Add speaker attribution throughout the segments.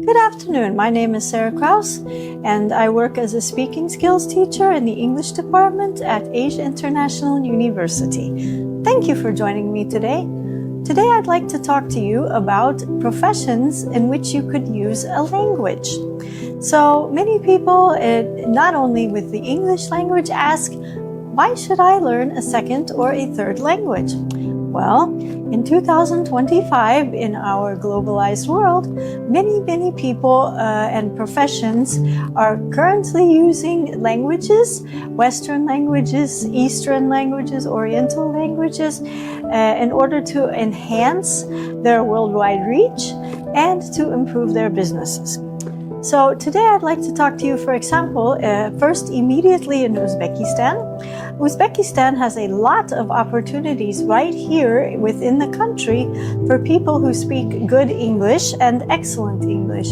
Speaker 1: Good afternoon. My name is Sarah Kraus, and I work as a speaking skills teacher in the English department at Asia International University. Thank you for joining me today. Today I'd like to talk to you about professions in which you could use a language. So many people, not only with the English language, ask, why should I learn a second or a third language? Well, in 2025, in our globalized world, many people and professions are currently using languages, Western languages, Eastern languages, Oriental languages, in order to enhance their worldwide reach and to improve their businesses. So today I'd like to talk to you, for example, first immediately in Uzbekistan. Uzbekistan has a lot of opportunities right here within the country for people who speak good English and excellent English.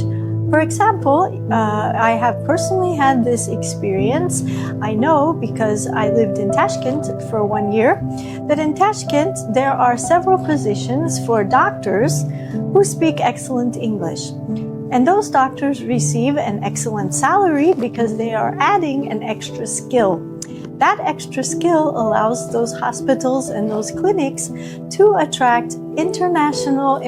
Speaker 1: For example, I have personally had this experience. I know because I lived in Tashkent for 1 year, that in Tashkent there are several positions for doctors who speak excellent English. And those doctors receive an excellent salary because they are adding an extra skill. That extra skill allows those hospitals and those clinics to attract international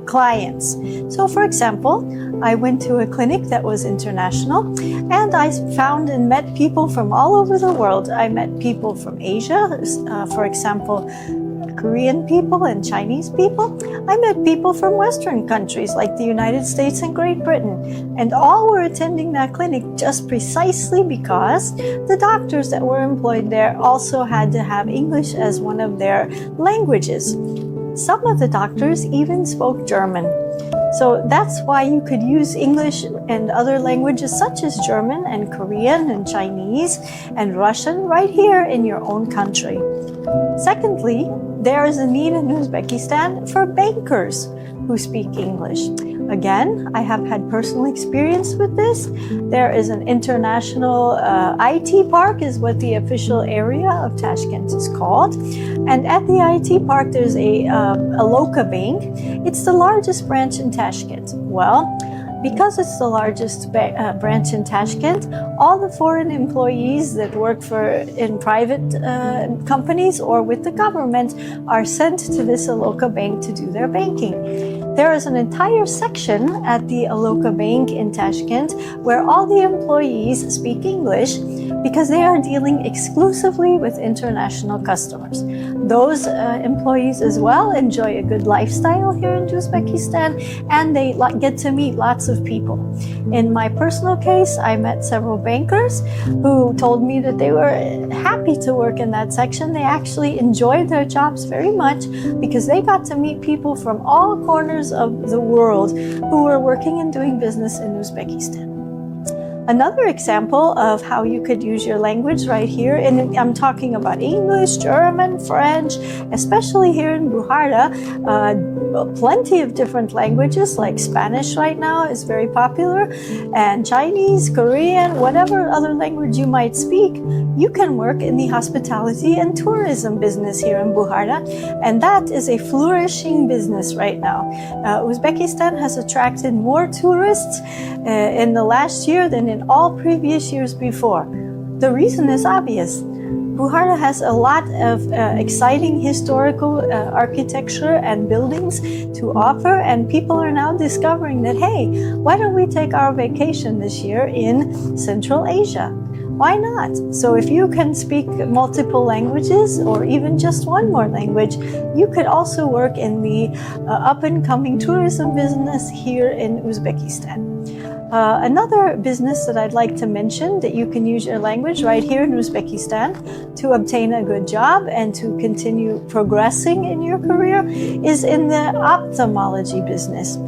Speaker 1: clients. So for example, I went to a clinic that was international, and I found and met people from all over the world. I met people from Asia, for example, Korean people and Chinese people. I met people from Western countries like the United States and Great Britain, and all were attending that clinic just precisely because the doctors that were employed there also had to have English as one of their languages. Some of the doctors even spoke German. So that's why you could use English and other languages such as German and Korean and Chinese and Russian right here in your own country. Secondly, there is a need in Uzbekistan for bankers who speak English. Again, I have had personal experience with this. There is an international IT park is what the official area of Tashkent is called. And at the IT park, there's a Aloka Bank. It's the largest branch in Tashkent. Well, because it's the largest branch in Tashkent, all the foreign employees that work in private companies or with the government are sent to this Aloka Bank to do their banking. There is an entire section at the Aloka Bank in Tashkent where all the employees speak English because they are dealing exclusively with international customers. Those employees as well enjoy a good lifestyle here in Uzbekistan, and they get to meet lots of people. In my personal case, I met several bankers who told me that they were happy to work in that section. They actually enjoyed their jobs very much because they got to meet people from all corners of the world who were working and doing business in Uzbekistan. Another example of how you could use your language right here, and I'm talking about English, German, French, especially here in Bukhara, plenty of different languages like Spanish right now is very popular, and Chinese, Korean, whatever other language you might speak, you can work in the hospitality and tourism business here in Bukhara, and that is a flourishing business right now. Uzbekistan has attracted more tourists in the last year than in all previous years before. The reason is obvious. Bukhara has a lot of exciting historical architecture and buildings to offer, and people are now discovering that, hey, why don't we take our vacation this year in Central Asia? Why not? So if you can speak multiple languages or even just one more language, you could also work in the up-and-coming tourism business here in Uzbekistan. Another business that I'd like to mention that you can use your language right here in Uzbekistan to obtain a good job and to continue progressing in your career is in the ophthalmology business.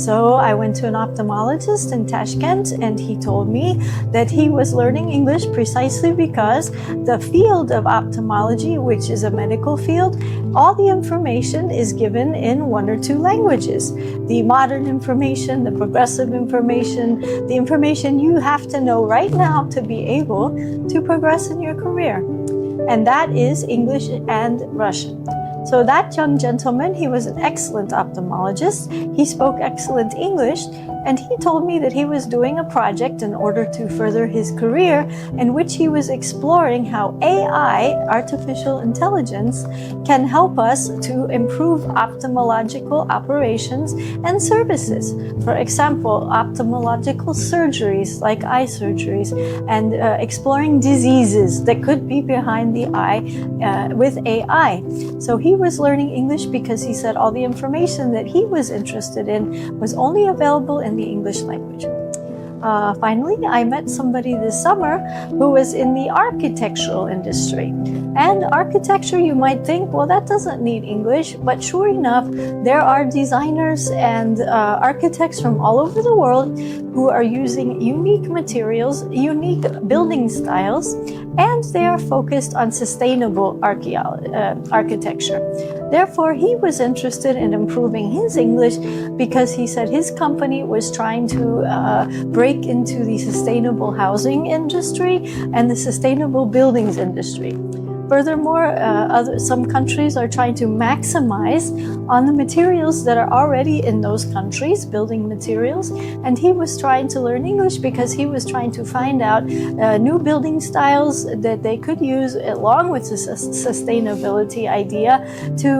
Speaker 1: So I went to an ophthalmologist in Tashkent, and he told me that he was learning English precisely because the field of ophthalmology, which is a medical field, all the information is given in 1 or 2 languages. The modern information, the progressive information, the information you have to know right now to be able to progress in your career. And that is English and Russian. So that young gentleman, he was an excellent ophthalmologist. He spoke excellent English, And he told me that he was doing a project in order to further his career in which he was exploring how AI, artificial intelligence, can help us to improve ophthalmological operations and services. For example, ophthalmological surgeries like eye surgeries, and exploring diseases that could be behind the eye with AI. So he was learning English because he said all the information that he was interested in was only available in the English language. Finally, I met somebody this summer who was in the architectural industry. And architecture, you might think, well, that doesn't need English, but sure enough, there are designers and architects from all over the world who are using unique materials, unique building styles, and they are focused on sustainable architecture. Therefore, he was interested in improving his English because he said his company was trying to break into the sustainable housing industry and the sustainable buildings industry. Furthermore, some countries are trying to maximize on the materials that are already in those countries, building materials, and he was trying to learn English because he was trying to find out new building styles that they could use along with the sustainability idea to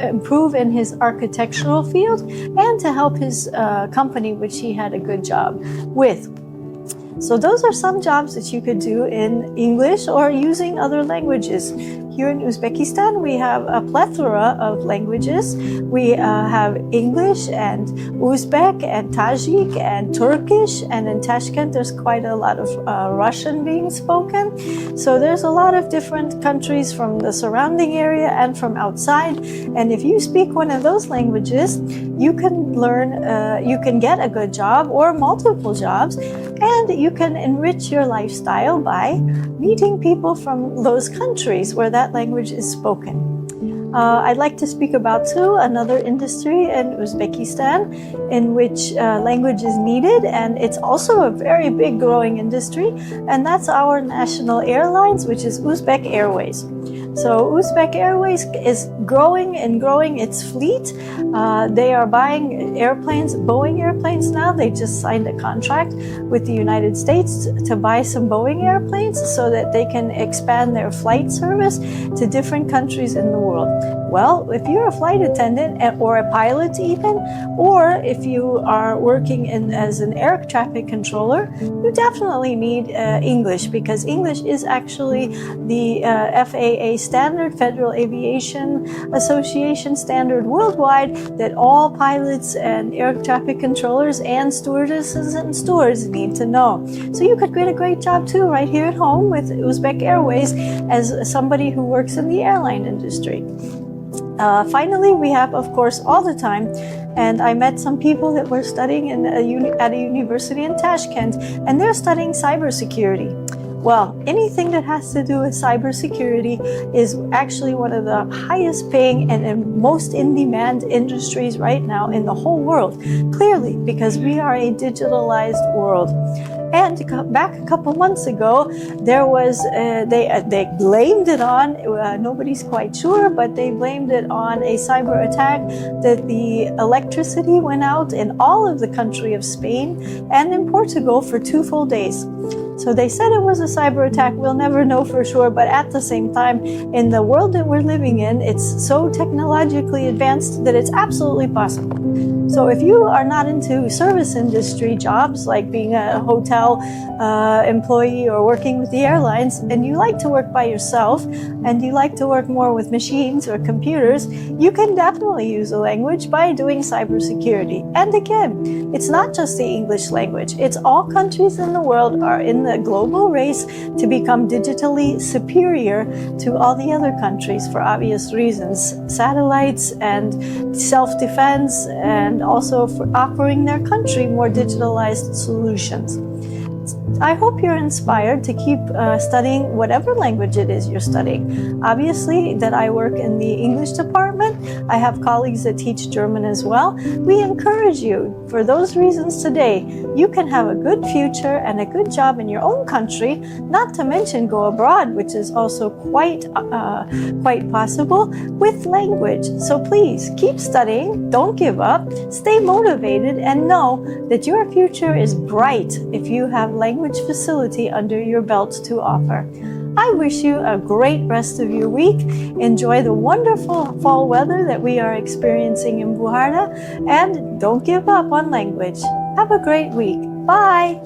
Speaker 1: improve in his architectural field and to help his company, which he had a good job with. So those are some jobs that you could do in English or using other languages. Here in Uzbekistan, we have a plethora of languages. We have English and Uzbek and Tajik and Turkish, and in Tashkent there's quite a lot of Russian being spoken. So there's a lot of different countries from the surrounding area and from outside. And if you speak one of those languages, you can learn, you can get a good job or multiple jobs, and you can enrich your lifestyle by meeting people from those countries where that language is spoken. I'd like to speak about too another industry in Uzbekistan in which language is needed, and it's also a very big growing industry, and that's our national airlines, which is Uzbek Airways. So Uzbek Airways is growing and growing its fleet. They are buying airplanes, Boeing airplanes now. They just signed a contract with the United States to buy some Boeing airplanes so that they can expand their flight service to different countries in the world. Well, if you're a flight attendant or a pilot even, or if you are working as an air traffic controller, you definitely need English, because English is actually the FAA standard, Federal Aviation Association standard worldwide, that all pilots and air traffic controllers and stewardesses and stewards need to know. So you could get a great job too right here at home with Uzbek Airways as somebody who works in the airline industry. Finally, we have, of course, all the time, and I met some people that were studying at a university in Tashkent, and they're studying cybersecurity. Well, anything that has to do with cybersecurity is actually one of the highest paying and most in-demand industries right now in the whole world, clearly, because we are a digitalized world. And back a couple months ago, there was, they blamed it on, nobody's quite sure, but they blamed it on a cyber attack that the electricity went out in all of the country of Spain and in Portugal for 2 full days. So they said it was a cyber attack. We'll never know for sure, but at the same time, in the world that we're living in, it's so technologically advanced that it's absolutely possible. So if you are not into service industry jobs, like being a hotel employee or working with the airlines, and you like to work by yourself, and you like to work more with machines or computers, you can definitely use a language by doing cybersecurity. And again, it's not just the English language. It's all countries in the world are in the global race to become digitally superior to all the other countries for obvious reasons. Satellites and self-defense, and also for offering their country more digitalized solutions. I hope you're inspired to keep studying whatever language it is you're studying. Obviously, that I work in the English department, I have colleagues that teach German as well. We encourage you, for those reasons today, you can have a good future and a good job in your own country, not to mention go abroad, which is also quite possible with language. So please keep studying, don't give up, stay motivated, and know that your future is bright if you have language facility under your belt to offer. I wish you a great rest of your week. Enjoy the wonderful fall weather that we are experiencing in Bujarda, and don't give up on language. Have a great week. Bye!